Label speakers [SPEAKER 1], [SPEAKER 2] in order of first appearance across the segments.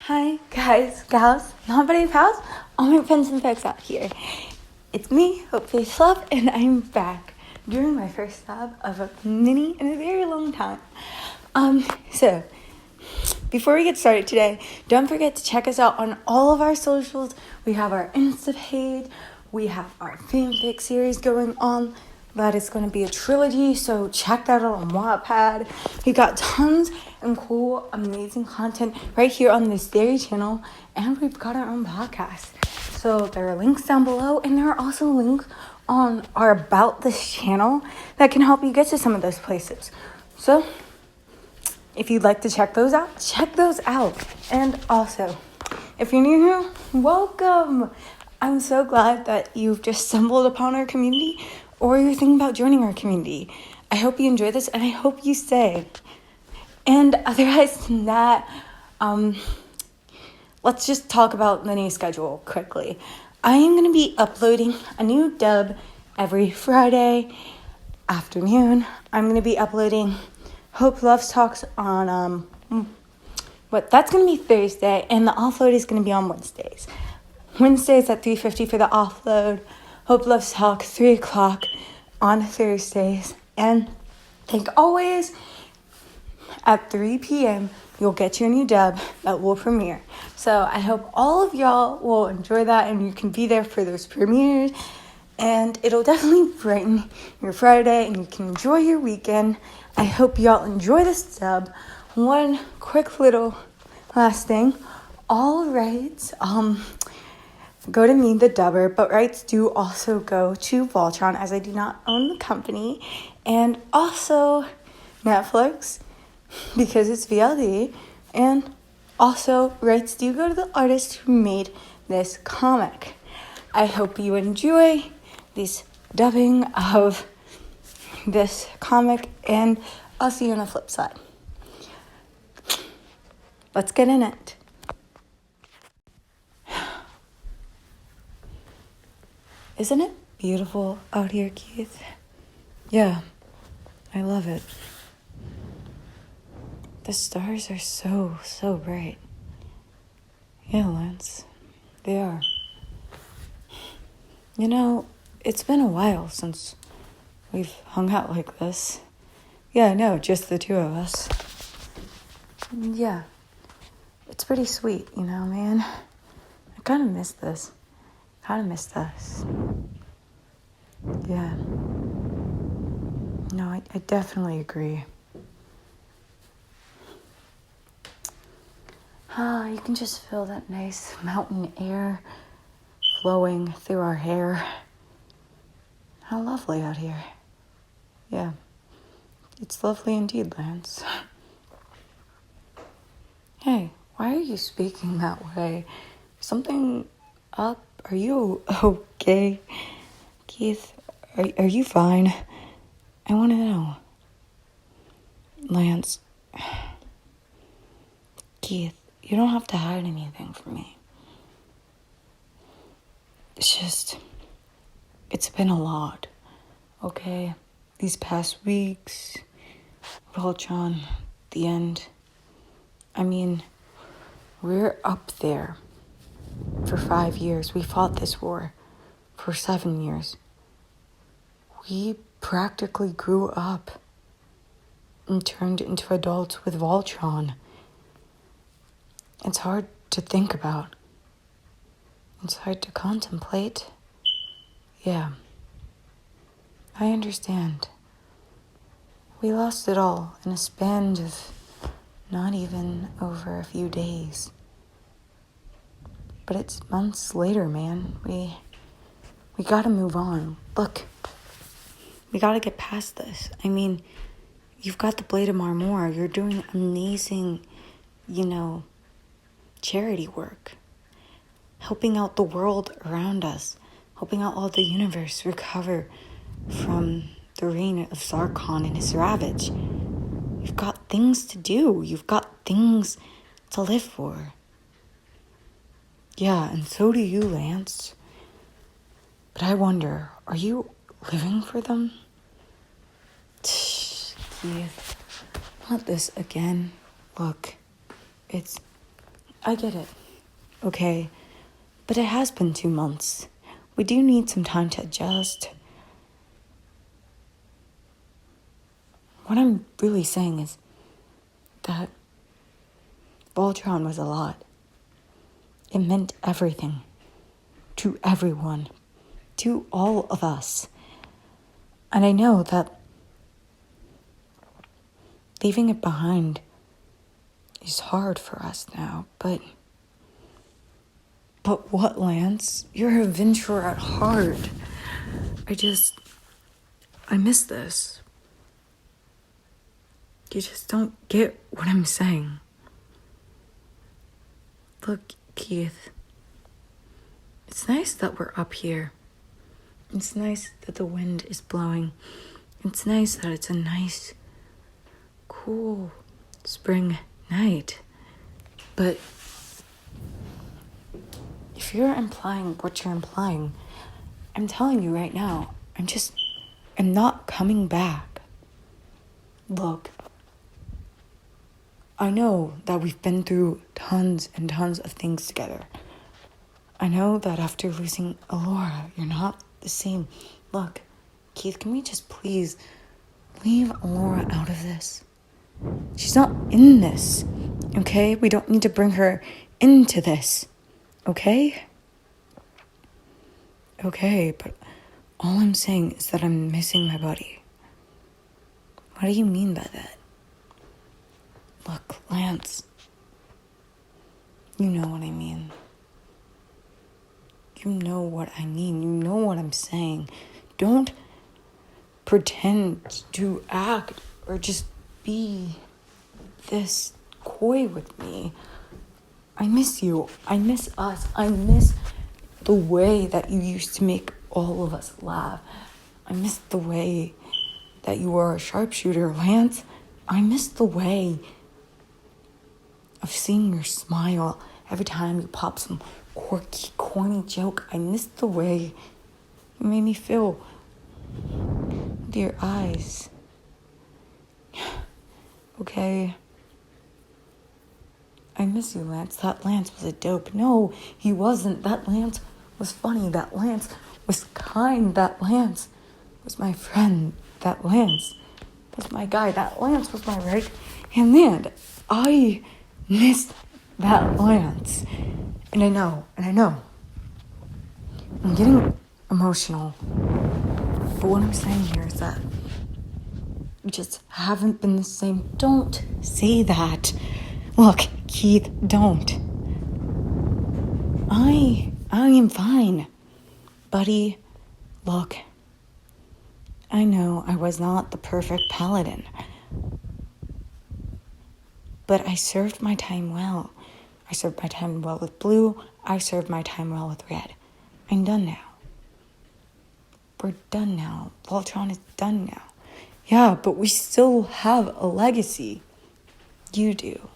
[SPEAKER 1] Hi, guys, gals, non-binary pals, all my friends and folks out here. It's me, HopeLovestalks, and I'm back doing my first stab of a mini in a very long time. So, before we get started today, don't forget to check us out on all of our socials. We have our Insta page, we have our fanfic series going on. That is going to be a trilogy, so check that out on Wattpad. We got tons and cool, amazing content right here on this very channel, and we've got our own podcast. So there are links down below, and there are also links on our About This channel that can help you get to some of those places. So if you'd like to check those out, check those out. And also, if you're new here, welcome. I'm so glad that you've just stumbled upon our community, or you're thinking about joining our community. I hope you enjoy this, and I hope you stay. And otherwise than that, let's just talk about the new schedule quickly. I am going to be uploading a new dub every Friday afternoon. I'm going to be uploading HopeLovestalks on, that's going to be Thursday, and the offload is going to be on Wednesdays. Wednesdays at 3:50 for the offload. HopeLovestalks 3 o'clock on Thursdays. And like always, at 3 p.m., you'll get your new dub that will premiere. So I hope all of y'all will enjoy that and you can be there for those premieres. And it'll definitely brighten your Friday and you can enjoy your weekend. I hope y'all enjoy this dub. One quick little last thing. All rights, go to me, the dubber, but rights do also go to Voltron, as I do not own the company, and also Netflix, because it's VLD, and also rights do go to the artist who made this comic. I hope you enjoy this dubbing of this comic, and I'll see you on the flip side. Let's get in it. Isn't it beautiful out here, Keith? Yeah, I love it. The stars are so bright. Yeah, Lance, they are. You know, it's been a while since we've hung out like this. Yeah, I know, just the two of us. Yeah, it's pretty sweet, you know, man. I kind of miss this. Kind of missed us. Yeah. No, I definitely agree. You can just feel that nice mountain air flowing through our hair. How lovely out here. Yeah. It's lovely indeed, Lance. Hey, why are you speaking that way? Something up? Are you okay? Keith, are you fine? I want to know. Lance. Keith, you don't have to hide anything from me. It's been a lot, okay? These past weeks, Voltron, the end. I mean, we're up there. For 5 years, we fought this war. For 7 years. We practically grew up and turned into adults with Voltron. It's hard to think about. It's hard to contemplate. Yeah. I understand. We lost it all in a span of not even over a few days. But it's months later, man. We gotta move on. Look, we gotta get past this. I mean, you've got the Blade of Marmor. You're doing amazing, charity work. Helping out the world around us. Helping out all the universe recover from the reign of Zarkon and his ravage. You've got things to do. You've got things to live for. Yeah, and so do you, Lance. But I wonder, are you living for them? Keith, not this again. Look, it's I get it. Okay. But it has been 2 months. We do need some time to adjust. What I'm really saying is that Voltron was a lot. It meant everything. To everyone. To all of us. And I know that leaving it behind is hard for us now, but what, Lance? You're a venturer at heart. I miss this. You just don't get what I'm saying. Look, Keith. It's nice that we're up here. It's nice that the wind is blowing. It's nice that it's a nice, cool spring night. But if you're implying what you're implying, I'm telling you right now, I'm not coming back. Look, I know that we've been through tons and tons of things together. I know that after losing Alora, you're not the same. Look, Keith, can we just please leave Alora out of this? She's not in this, okay? We don't need to bring her into this, okay? Okay, but all I'm saying is that I'm missing my buddy. What do you mean by that? Look, Lance, you know what I mean. You know what I mean. You know what I'm saying. Don't pretend to act or just be this coy with me. I miss you. I miss us. I miss the way that you used to make all of us laugh. I miss the way that you were a sharpshooter, Lance. I miss the way of seeing your smile every time you pop some quirky, corny joke. I miss the way you made me feel with your eyes. Okay? I miss you, Lance. That Lance was a dope. No, he wasn't. That Lance was funny. That Lance was kind. That Lance was my friend. That Lance was my guy. That Lance was my right-hand man. I missed that Lance. And I know. I'm getting emotional. But what I'm saying here is that we just haven't been the same. Don't say that. Look, Keith, don't. I am fine. Buddy, look. I know I was not the perfect paladin. But I served my time well. I served my time well with blue. I served my time well with red. I'm done now. We're done now. Voltron is done now. Yeah, but we still have a legacy. You do.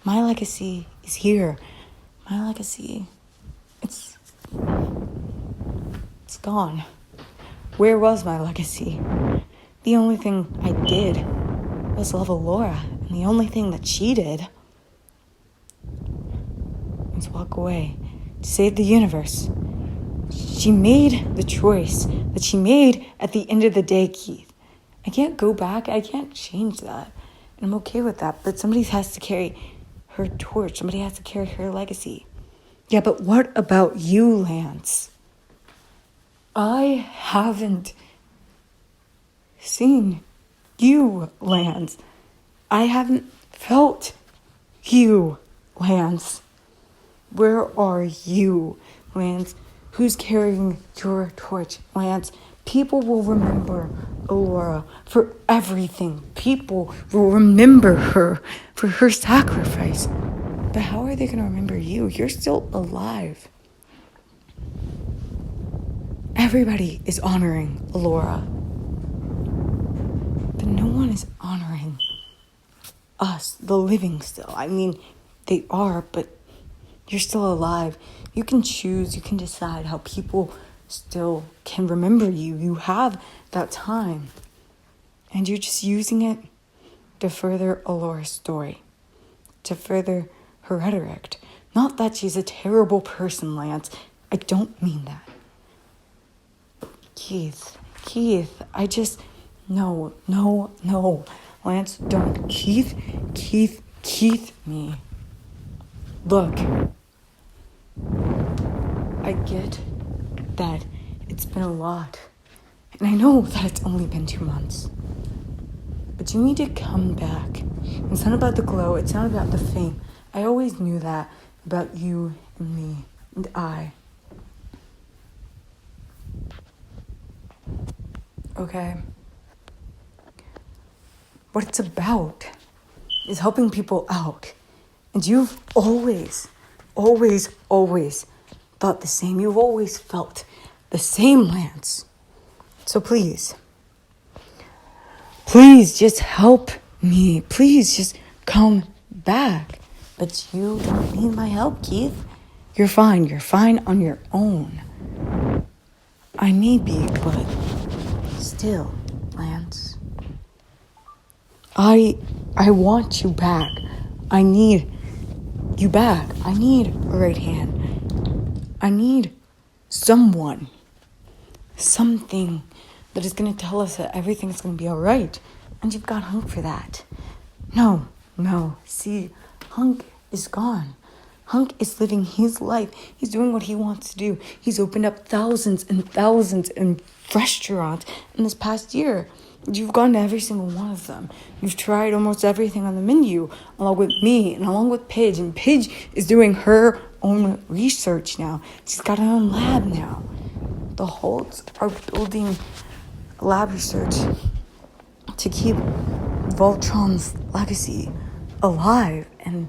[SPEAKER 1] My legacy is here. My legacy, it's gone. Where was my legacy? The only thing I did was love Alora, and the only thing that she did was walk away to save the universe. She made the choice that she made at the end of the day, Keith. I can't go back. I can't change that. And I'm okay with that. But somebody has to carry her torch. Somebody has to carry her legacy. Yeah, but what about you, Lance? I haven't seen you, Lance. I haven't felt you, Lance. Where are you, Lance? Who's carrying your torch, Lance? People will remember Alora for everything. People will remember her for her sacrifice. But how are they going to remember you? You're still alive. Everybody is honoring Alora. But no one is honoring us, the living still. I mean, they are, but you're still alive. You can choose, you can decide how people still can remember you. You have that time. And you're just using it to further Alora's story. To further her rhetoric. Not that she's a terrible person, Lance. I don't mean that. Keith, I just... No. Lance, don't. Keith me. Look. I get that it's been a lot. And I know that it's only been 2 months. But you need to come back. It's not about the glow. It's not about the fame. I always knew that about you and me and I. Okay? What it's about is helping people out. And you've always thought the same. You've always felt the same, Lance. So please just help me. Please just come back. But you don't need my help, Keith. You're fine on your own. I may be, but still, Lance. I want you back. I need you back. I need a right hand. I need something that is going to tell us that everything's going to be all right. And you've got Hunk for that. No. See, Hunk is gone. Hunk is living his life. He's doing what he wants to do. He's opened up thousands and thousands of restaurants in this past year. You've gone to every single one of them. You've tried almost everything on the menu, along with me and along with Pidge. And Pidge is doing her own research now. She's got her own lab now. The Holts are building lab research to keep Voltron's legacy alive and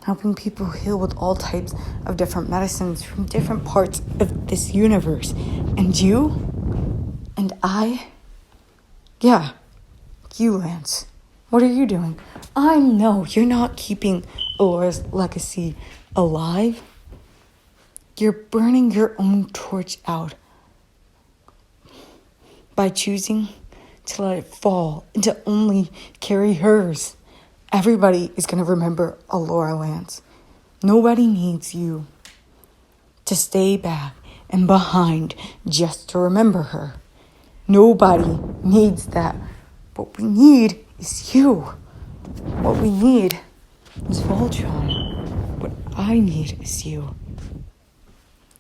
[SPEAKER 1] helping people heal with all types of different medicines from different parts of this universe. And you and I... Yeah, you, Lance. What are you doing? I know you're not keeping Alora's legacy alive. You're burning your own torch out by choosing to let it fall and to only carry hers. Everybody is going to remember Alora, Lance. Nobody needs you to stay back and behind just to remember her. Nobody needs that. What we need is you. What we need is Voltron. What I need is you.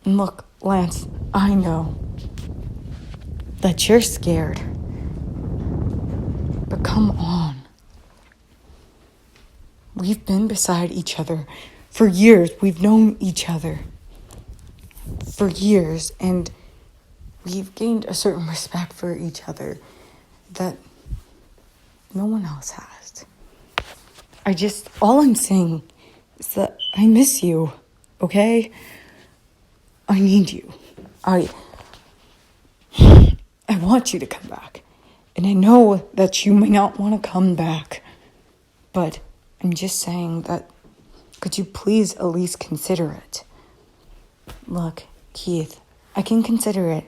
[SPEAKER 1] And look, Lance, I know that you're scared. But come on. We've been beside each other for years. We've known each other for years, and we've gained a certain respect for each other that no one else has. All I'm saying is that I miss you, okay? I need you. I want you to come back. And I know that you may not want to come back, but I'm just saying that could you please at least consider it? Look, Keith, I can consider it.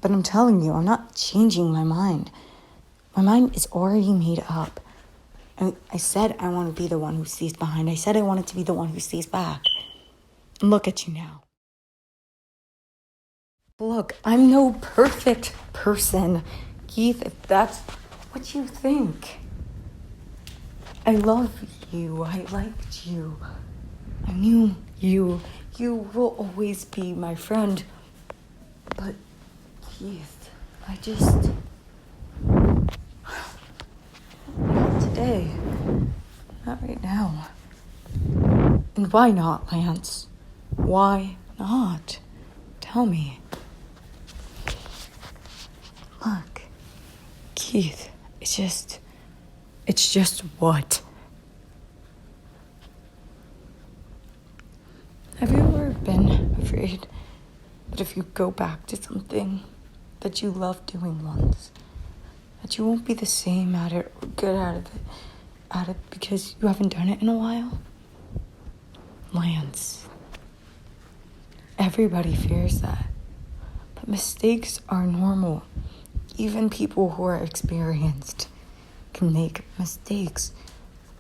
[SPEAKER 1] But I'm telling you, I'm not changing my mind. My mind is already made up. And I said I want to be the one who stays behind. I said I wanted to be the one who stays back. And look at you now. Look, I'm no perfect person, Keith, if that's what you think. I love you. I liked you. I knew you. You will always be my friend. But Keith, not today. Not right now. And why not, Lance? Why not? Tell me. Look, Keith, it's just what? Have you ever been afraid that if you go back to something that you loved doing once, that you won't be the same at it or good at it because you haven't done it in a while? Lance, everybody fears that. But mistakes are normal. Even people who are experienced can make mistakes.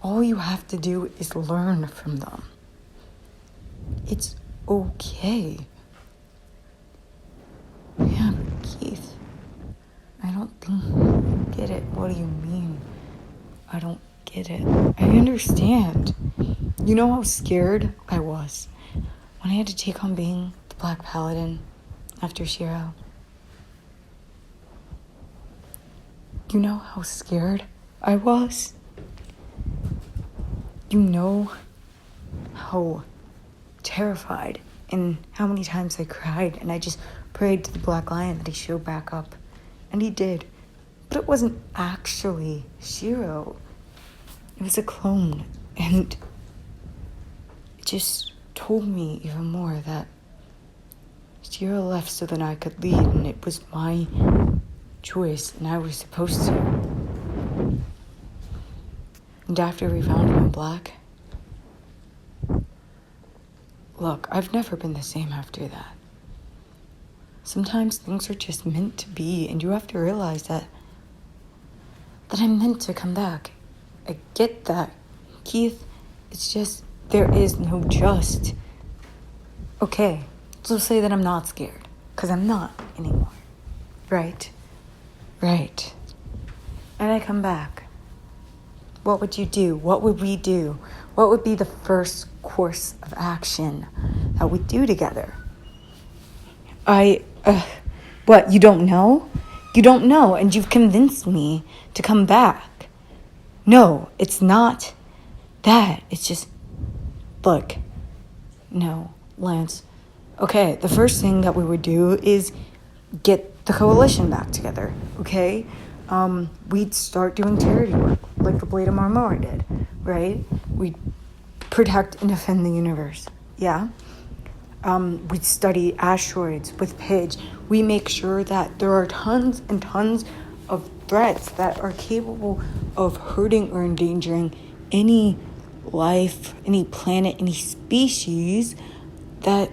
[SPEAKER 1] All you have to do is learn from them. It's okay. Yeah, but Keith, I don't think you get it. What do you mean? I don't get it. I understand. You know how scared I was when I had to take on being the Black Paladin after Shiro. You know how scared I was? You know how terrified and how many times I cried, and I just prayed to the Black Lion that he showed back up. And he did. But it wasn't actually Shiro. It was a clone. And it just told me even more that Shiro left so that I could lead, and it was my choice, and I was supposed to. And after we found him in black, look, I've never been the same after that. Sometimes things are just meant to be, and you have to realize that I'm meant to come back. I get that, Keith. It's just, there is no just. Okay, so say that I'm not scared, because I'm not anymore. Right. And I come back. What would you do? What would we do? What would be the first course of action that we do together? What, you don't know? You don't know, and you've convinced me to come back. No, it's not that. It's just, look, no, Lance. Okay, the first thing that we would do is get the coalition back together, okay? We'd start doing charity work, like the Blade of Marmora did, right? We'd protect and defend the universe, yeah? We'd study asteroids with Pidge. We make sure that there are tons and tons of threats that are capable of hurting or endangering any life, any planet, any species that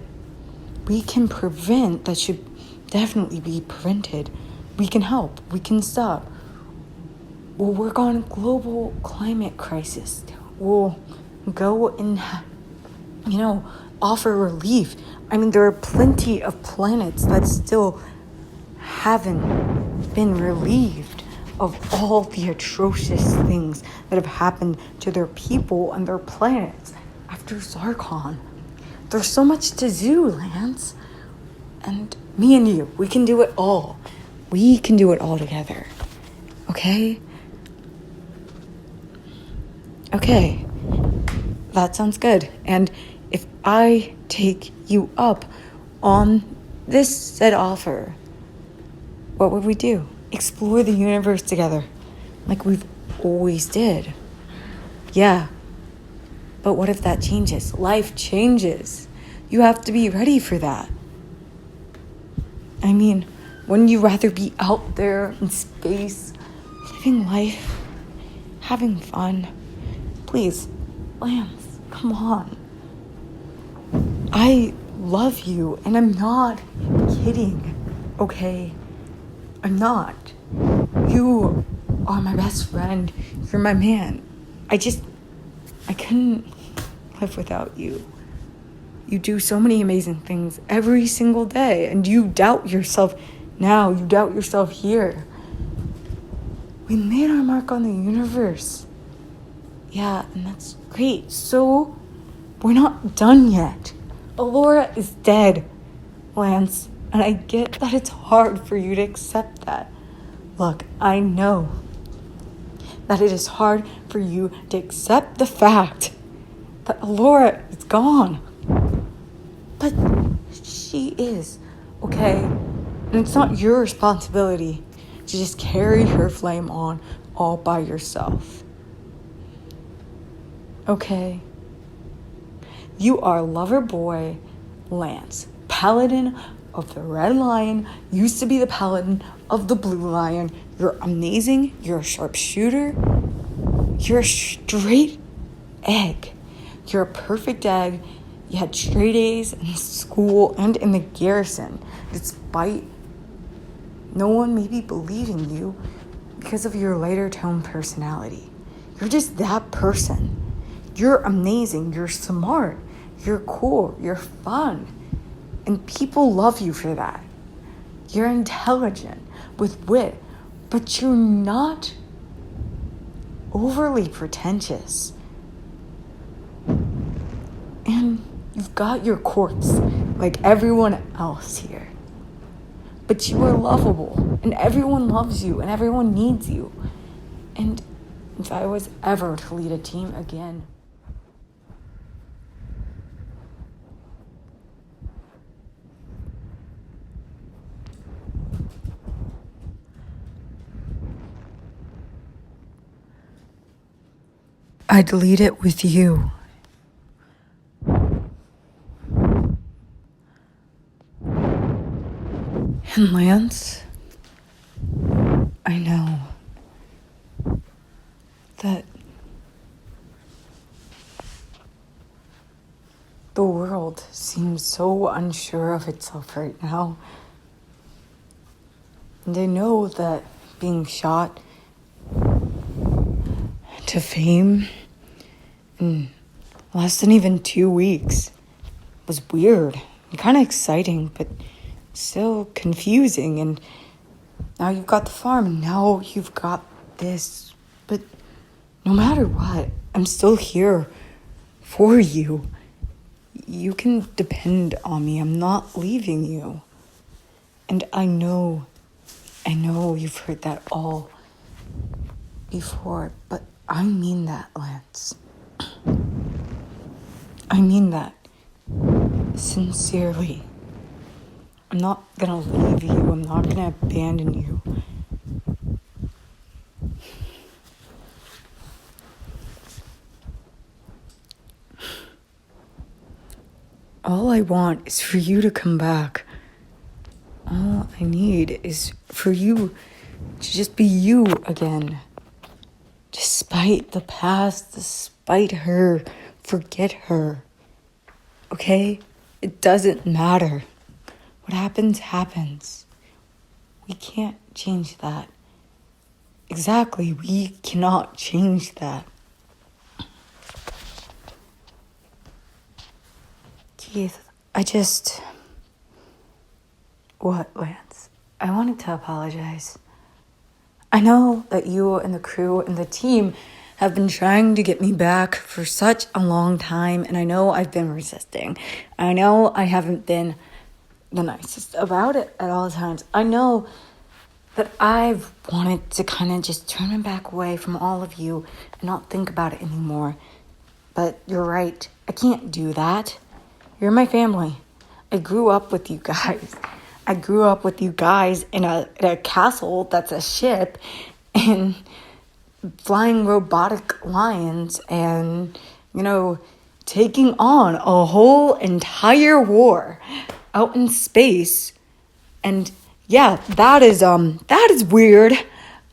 [SPEAKER 1] we can prevent, that should definitely be prevented. We can help. We can stop. We'll work on global climate crisis. We'll go and, offer relief. I mean, there are plenty of planets that still haven't been relieved of all the atrocious things that have happened to their people and their planets after Zarkon. There's so much to do, Lance. And me and you, we can do it all. We can do it all together. Okay? Okay. That sounds good. And if I take you up on this said offer, what would we do? Explore the universe together, like we've always did. Yeah. But what if that changes? Life changes. You have to be ready for that. I mean, wouldn't you rather be out there in space, living life, having fun? Please, Lance, come on. I love you, and I'm not kidding, okay? I'm not. You are my best friend. You're my man. I couldn't live without you. You do so many amazing things every single day, and you doubt yourself now. You doubt yourself here. We made our mark on the universe. Yeah, and that's great. So, we're not done yet. Allura is dead, Lance, and I get that it's hard for you to accept that. Look, I know that it is hard for you to accept the fact that Allura is gone. But she is, okay? And it's not your responsibility to just carry her flame on all by yourself. Okay? You are lover boy Lance, paladin of the Red Lion, used to be the paladin of the Blue Lion. You're amazing. You're a sharpshooter. You're a straight egg. You're a perfect egg. You had straight A's in school and in the garrison, despite no one maybe believing you because of your lighter tone personality. You're just that person. You're amazing. You're smart. You're cool. You're fun. And people love you for that. You're intelligent with wit, but you're not overly pretentious. And you've got your quirks like everyone else here. But you are lovable, and everyone loves you, and everyone needs you. And if I was ever to lead a team again, I'd lead it with you. And Lance, I know that the world seems so unsure of itself right now. And I know that being shot to fame in less than even 2 weeks was weird and kind of exciting, but still confusing. And now you've got the farm, and now you've got this. But no matter what, I'm still here for you. You can depend on me. I'm not leaving you. And I know you've heard that all before, but I mean that, Lance. I mean that sincerely. I'm not gonna leave you. I'm not gonna abandon you. All I want is for you to come back. All I need is for you to just be you again. Despite the past, despite her, forget her. Okay? It doesn't matter. What happens, happens. We can't change that. Exactly, we cannot change that. Keith, What, Lance? I wanted to apologize. I know that you and the crew and the team have been trying to get me back for such a long time, and I know I've been resisting. I know I haven't been the nicest about it at all times. I know that I've wanted to kind of just turn my back away from all of you and not think about it anymore. But you're right. I can't do that. You're my family. I grew up with you guys. I grew up with you guys in a castle that's a ship and flying robotic lions and, taking on a whole entire war out in space. And yeah, that is weird.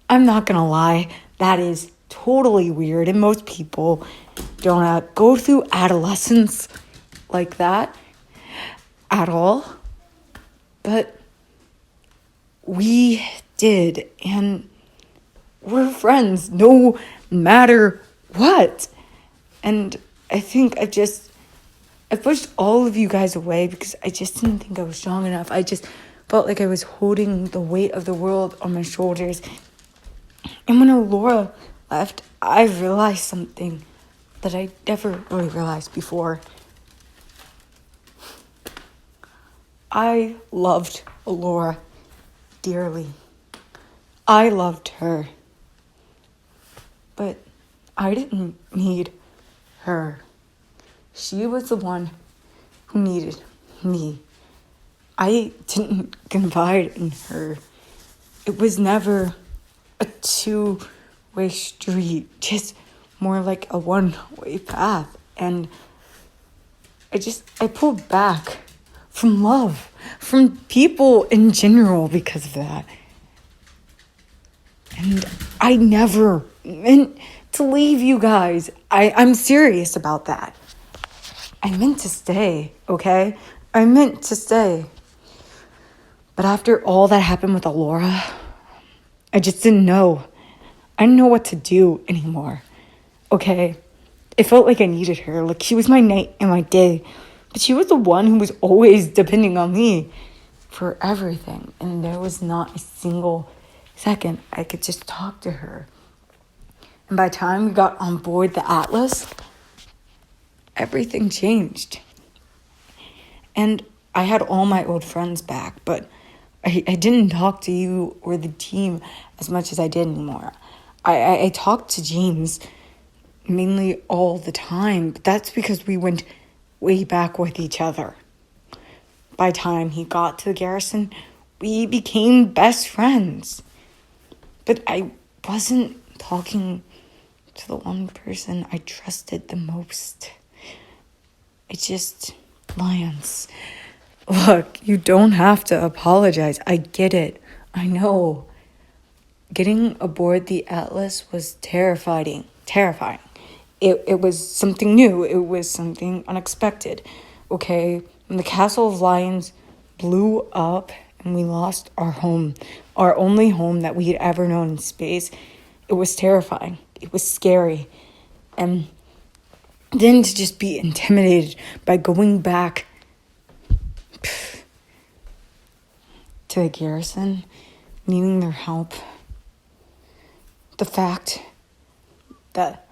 [SPEAKER 1] I'm not gonna lie. That is totally weird. And most people don't go through adolescence like that at all. But we did, and we're friends no matter what. And I think I pushed all of you guys away because I just didn't think I was strong enough. I just felt like I was holding the weight of the world on my shoulders. And when Laura left, I realized something that I never really realized before. I loved Laura dearly. I loved her. But I didn't need her. She was the one who needed me. I didn't confide in her. It was never a two-way street, just more like a one-way path. And I pulled back from love, from people in general because of that. And I never meant to leave you guys. I'm serious about that. I meant to stay, okay? I meant to stay. But after all that happened with Alora, I just didn't know. I didn't know what to do anymore, okay? it felt like I needed her. Like, she was my night and my day. But she was the one who was always depending on me for everything. And there was not a single second I could just talk to her. And by the time we got on board the Atlas, everything changed. And I had all my old friends back, but I didn't talk to you or the team as much as I did anymore. I talked to James mainly all the time, but that's because we went way back with each other. By the time he got to the garrison, we became best friends. But I wasn't talking to the one person I trusted the most. It's just Lance. Look, you don't have to apologize. I get it. I know. Getting aboard the Atlas was terrifying. It was something new. It was something unexpected. Okay, when the Castle of Lions blew up and we lost our home, our only home that we had ever known in space, it was terrifying. It was scary. And then to just be intimidated by going back to the garrison, needing their help. The fact that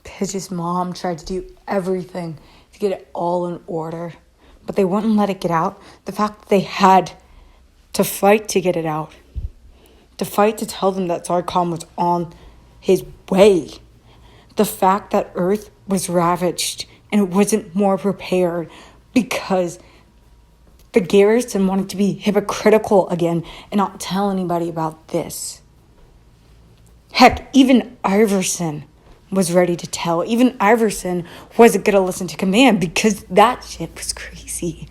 [SPEAKER 1] Pidge's mom tried to do everything to get it all in order, but they wouldn't let it get out. The fact that they had to fight to get it out. To fight to tell them that Zarkon was on his way. The fact that Earth was ravaged and it wasn't more prepared because the garrison wanted to be hypocritical again and not tell anybody about this. Heck, even Iverson was ready to tell. Even Iverson wasn't going to listen to command because that shit was crazy.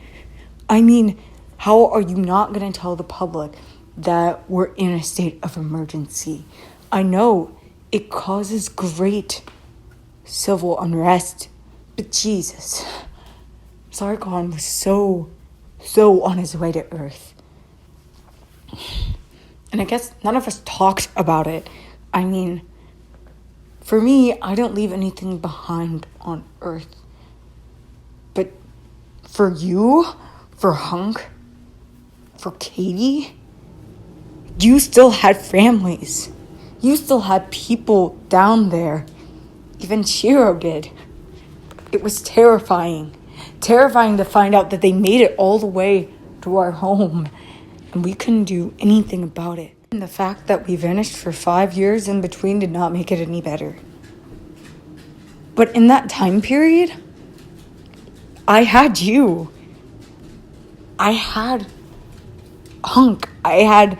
[SPEAKER 1] I mean, how are you not going to tell the public that we're in a state of emergency? I know it causes great civil unrest, but Jesus, Zarkon was so on his way to Earth. And I guess none of us talked about it. I mean, for me, I don't leave anything behind on Earth. But for you, for Hunk, for Katie, you still had families. You still had people down there. Even Shiro did. It was terrifying. Terrifying to find out that they made it all the way to our home. And we couldn't do anything about it. And the fact that we vanished for 5 years in between did not make it any better. But in that time period, I had you. I had Hunk. I had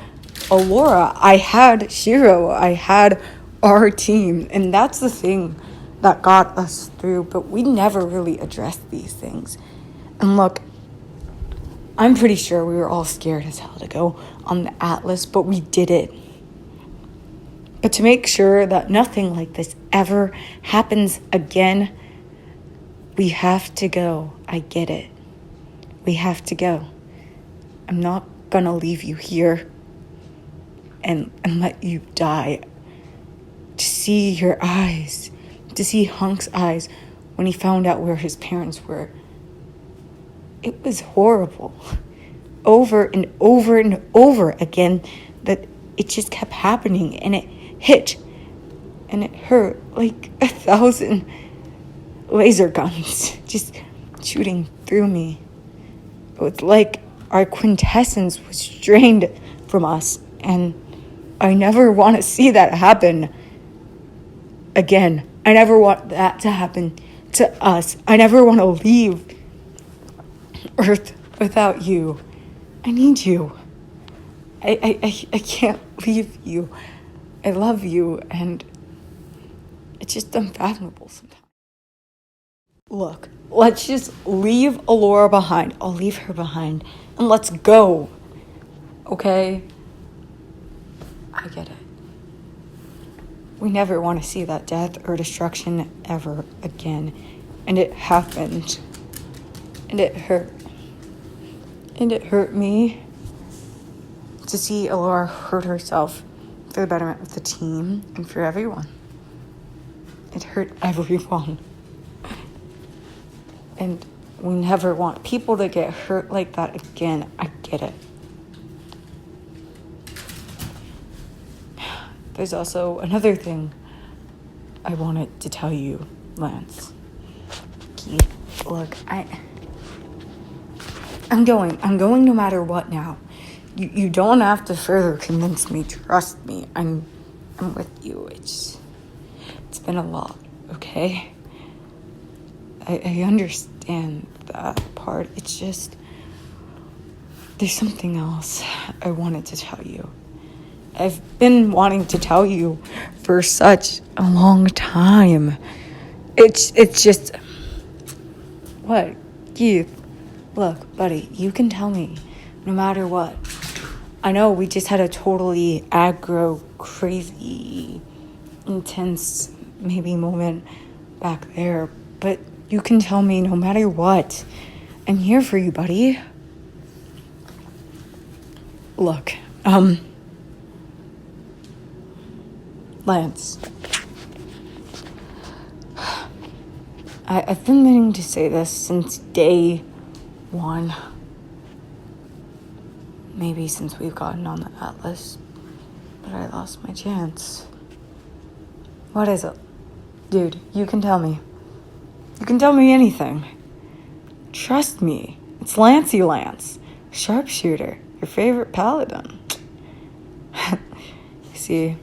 [SPEAKER 1] Alora. I had Shiro. I had our team. And that's the thing that got us through. But we never really addressed these things. And look, I'm pretty sure we were all scared as hell to go on the Atlas, but we did it. But to make sure that nothing like this ever happens again, we have to go. I get it. We have to go. I'm not gonna leave you here and let you die. To see your eyes, to see Hunk's eyes when he found out where his parents were, it was horrible. Over and over and over again, that it just kept happening, and it hit and it hurt like 1,000 laser guns just shooting through me. It was like our quintessence was drained from us, and I never want to see that happen again. I never want that to happen to us. I never want to leave Earth without you. I need you. I can't leave you. I love you, and it's just unfathomable sometimes. Look, let's just leave Alora behind. I'll leave her behind, and let's go. Okay? I get it. We never want to see that death or destruction ever again. And it happened. And it hurt. And it hurt me to see Alora hurt herself for the betterment of the team and for everyone. It hurt everyone. And we never want people to get hurt like that again. I get it. There's also another thing I wanted to tell you, Lance. Keith, look, I'm going no matter what now. You don't have to further convince me. Trust me. I'm with you. It's been a lot, okay? I understand that part. It's just there's something else I wanted to tell you. I've been wanting to tell you for such a long time. It's just what, Keith? Look, buddy, you can tell me no matter what. I know we just had a totally aggro, crazy, intense, maybe moment back there, but you can tell me no matter what. I'm here for you, buddy. Look, Lance, I've been meaning to say this since day one. Maybe since we've gotten on the Atlas, but I lost my chance. What is it? Dude, you can tell me. You can tell me anything. Trust me. It's Lancey Lance, sharpshooter, your favorite paladin. See,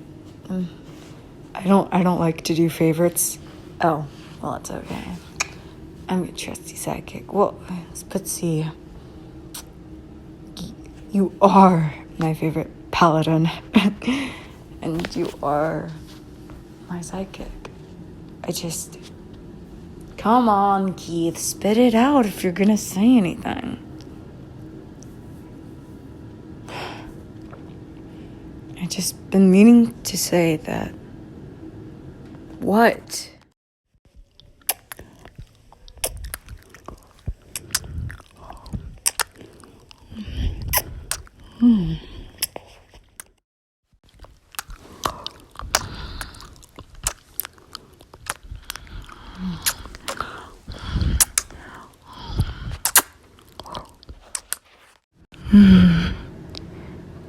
[SPEAKER 1] I don't like to do favorites. Oh, well, it's okay. I'm your trusty sidekick. Well, but see, you are my favorite paladin, and you are my sidekick. Come on, Keith, spit it out if you're gonna say anything. I just been meaning to say that. What?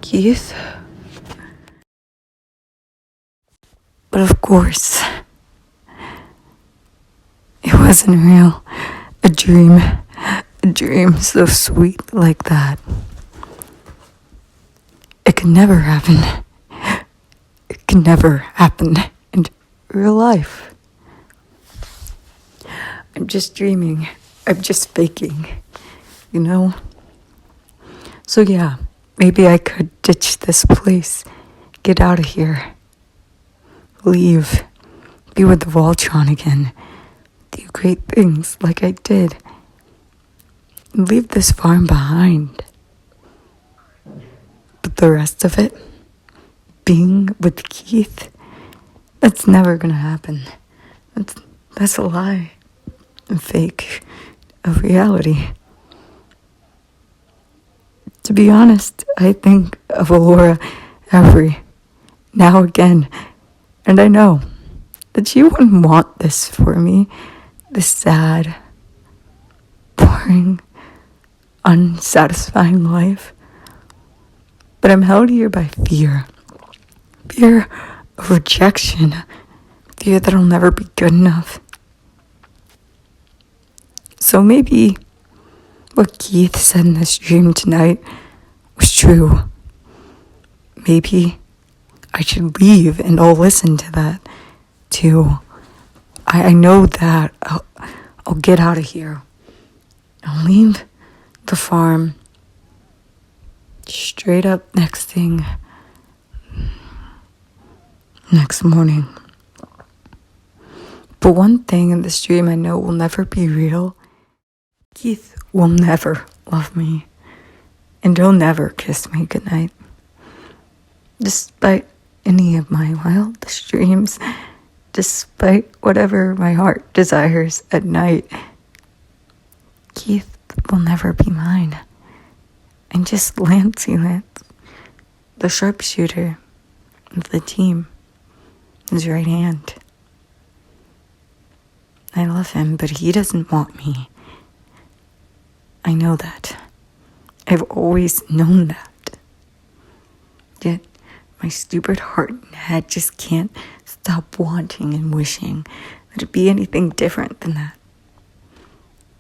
[SPEAKER 1] Keith? But of course, it wasn't real. A dream so sweet like that. It could never happen. It can never happen in real life. I'm just dreaming. I'm just faking, you know? So yeah, maybe I could ditch this place, get out of here, leave, be with the Voltron again, do great things like I did, and leave this farm behind. But the rest of it, being with Keith, that's never gonna happen. That's a lie, a fake, a reality. To be honest, I think of Alora every now again, and I know that she wouldn't want this for me, this sad, boring, unsatisfying life. But I'm held here by fear of rejection, fear that I'll never be good enough. So maybe what Keith said in this dream tonight was true. Maybe I should leave and I'll listen to that too. I know that I'll get out of here. I'll leave the farm straight up next morning. But one thing in this dream I know will never be real. Keith will never love me, and he'll never kiss me goodnight. Despite any of my wildest dreams, despite whatever my heart desires at night, Keith will never be mine. I'm just Lancey Lance, the sharpshooter of the team, his right hand. I love him, but he doesn't want me. I know that. I've always known that. Yet, my stupid heart and head just can't stop wanting and wishing that it'd be anything different than that.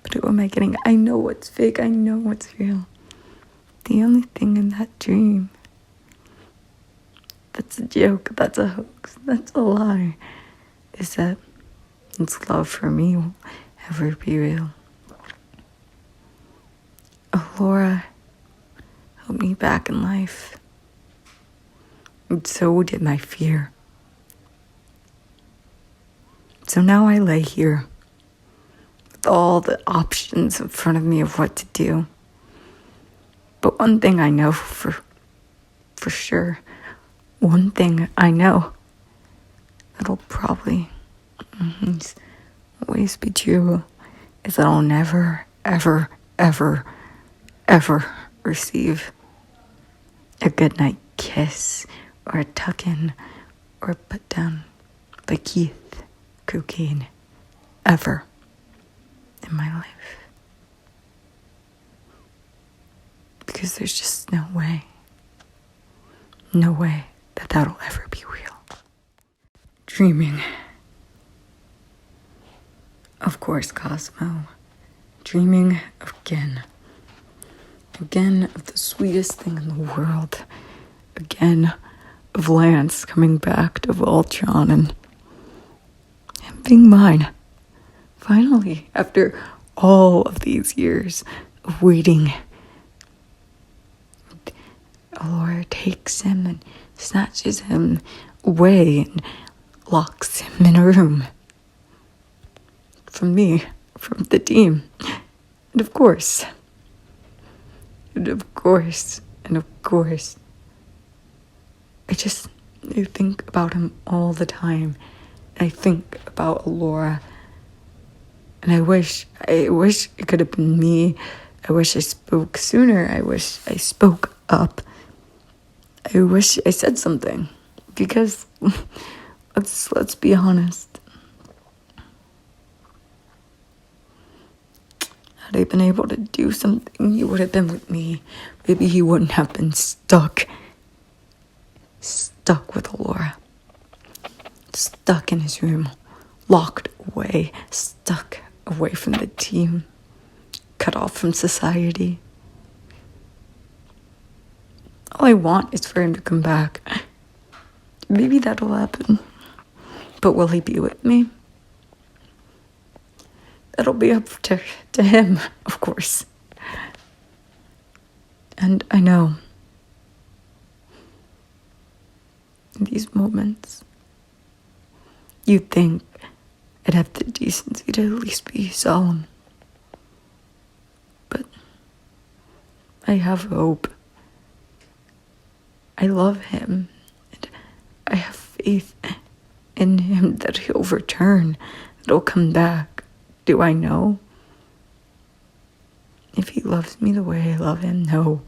[SPEAKER 1] But who am I kidding? I know what's fake. I know what's real. The only thing in that dream that's a joke, that's a hoax, that's a lie, is that its love for me will ever be real. Oh, Laura helped me back in life. And so did my fear. So now I lay here with all the options in front of me of what to do. But one thing I know for sure, one thing I know that'll probably always be true is that I'll never, ever, ever, ever receive a goodnight kiss or a tuck-in or a put-down by Keith cocaine ever in my life. Because there's just no way that that'll ever be real. Dreaming. Of course, Cosmo. Dreaming again. Again of the sweetest thing in the world. Again of Lance coming back to Voltron and him being mine. Finally, after all of these years of waiting, Laura takes him and snatches him away and locks him in a room. From me, from the team. And of course, I think about him all the time. I think about Laura. And I wish it could have been me. I wish I spoke sooner. I wish I spoke up. I wish I said something. Because, let's be honest. Had I been able to do something, he would have been with me. Maybe he wouldn't have been stuck with Laura. Stuck in his room. Locked away. Stuck away from the team. Cut off from society. All I want is for him to come back. Maybe that'll happen. But will he be with me? That'll be up to him, of course. And I know, in these moments, you'd think I'd have the decency to at least be solemn. But I have hope. I love him, and I have faith in him that he'll return, that he'll come back. Do I know if he loves me the way I love him? No.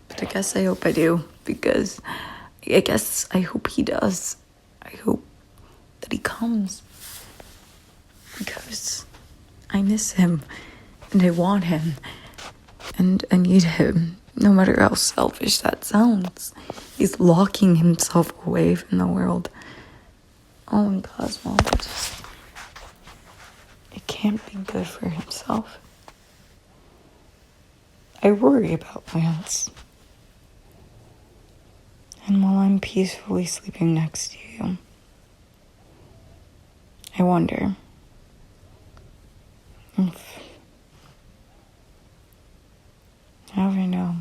[SPEAKER 1] But I guess I hope I do, because I hope he does. I hope that he comes, because I miss him, and I want him, and I need him, no matter how selfish that sounds. He's locking himself away from the world. Oh, and Cosmo, it can't be good for himself. I worry about Lance. And while I'm peacefully sleeping next to you, I wonder if I'll ever know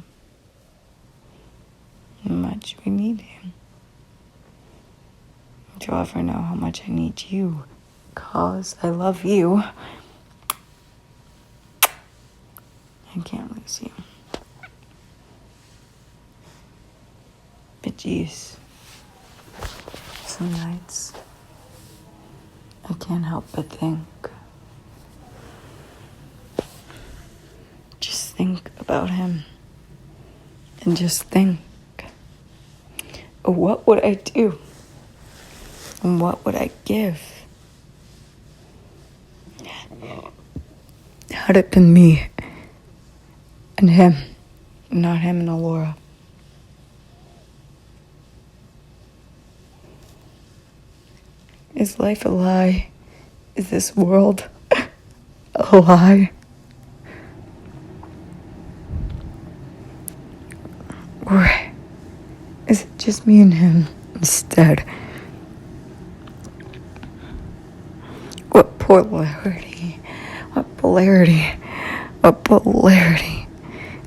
[SPEAKER 1] how much we need you. Do you ever know how much I need you? 'Cause I love you. I can't lose you. But geez, some nights I can't help but think. Just think about him. And just think, what would I do? And what would I give had it been me and him, not him and Alora. Is life a lie? Is this world a lie? Or is it just me and him instead? What polarity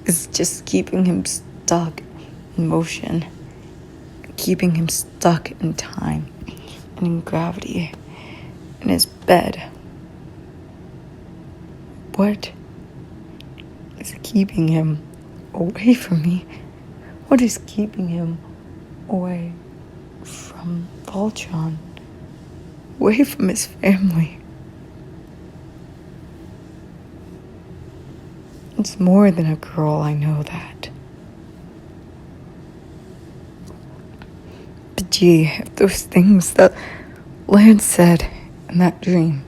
[SPEAKER 1] is just keeping him stuck in motion, keeping him stuck in time and in gravity, in his bed. What is keeping him away from me? What is keeping him away from Voltron? Away from his family? It's more than a girl, I know that. But gee, if those things that Lance said in that dream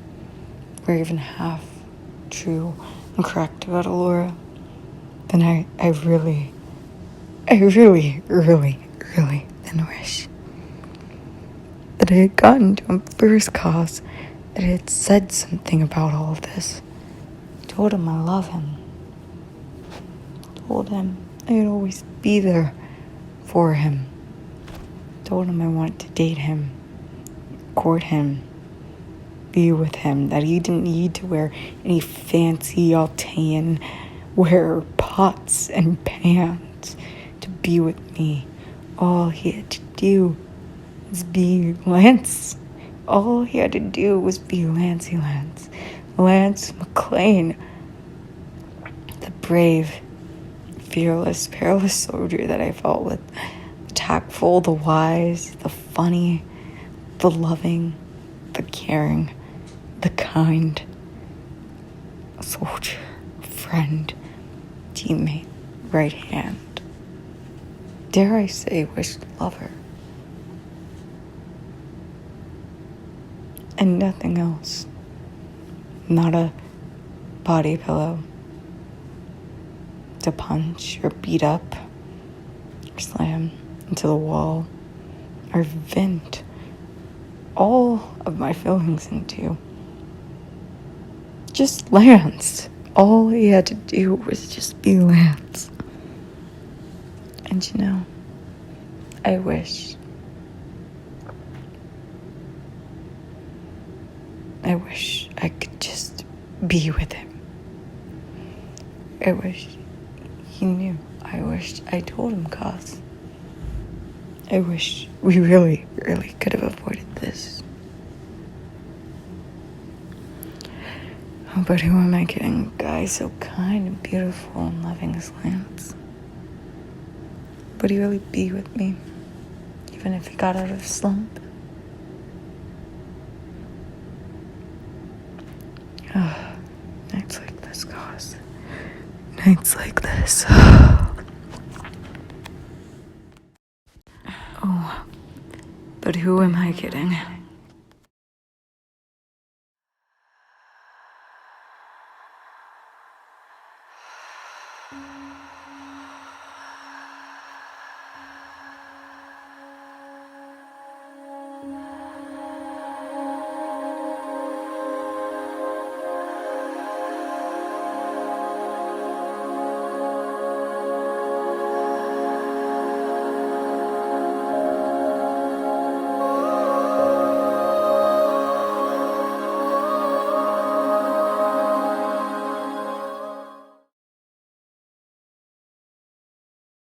[SPEAKER 1] were even half true and correct about Alora, then I really then wish that I had gotten to him first, cause that I had said something about all of this. Told him I love him. Told him I'd always be there for him. Told him I wanted to date him, court him, be with him, that he didn't need to wear any fancy Altean, wear pots and pans to be with me. All he had to do was be Lance. All he had to do was be Lancey Lance. Lance McLean. The brave, fearless, perilous soldier that I fought with. The tactful, the wise, the funny, the loving, the caring, the kind. A soldier, friend, teammate, right hand. Dare I say, wished lover. And nothing else. Not a body pillow to punch or beat up or slam into the wall or vent all of my feelings into. Just Lance. All he had to do was just be Lance. And you know, I wish I could just be with him. I wish he knew. I wish I told him, cause I wish we really could have avoided this. Oh, but who am I kidding? A guy so kind and beautiful and loving as Lance. Would he really be with me, even if he got out of a slump? Oh, nights like this, cause nights like this. Oh, but who am I kidding?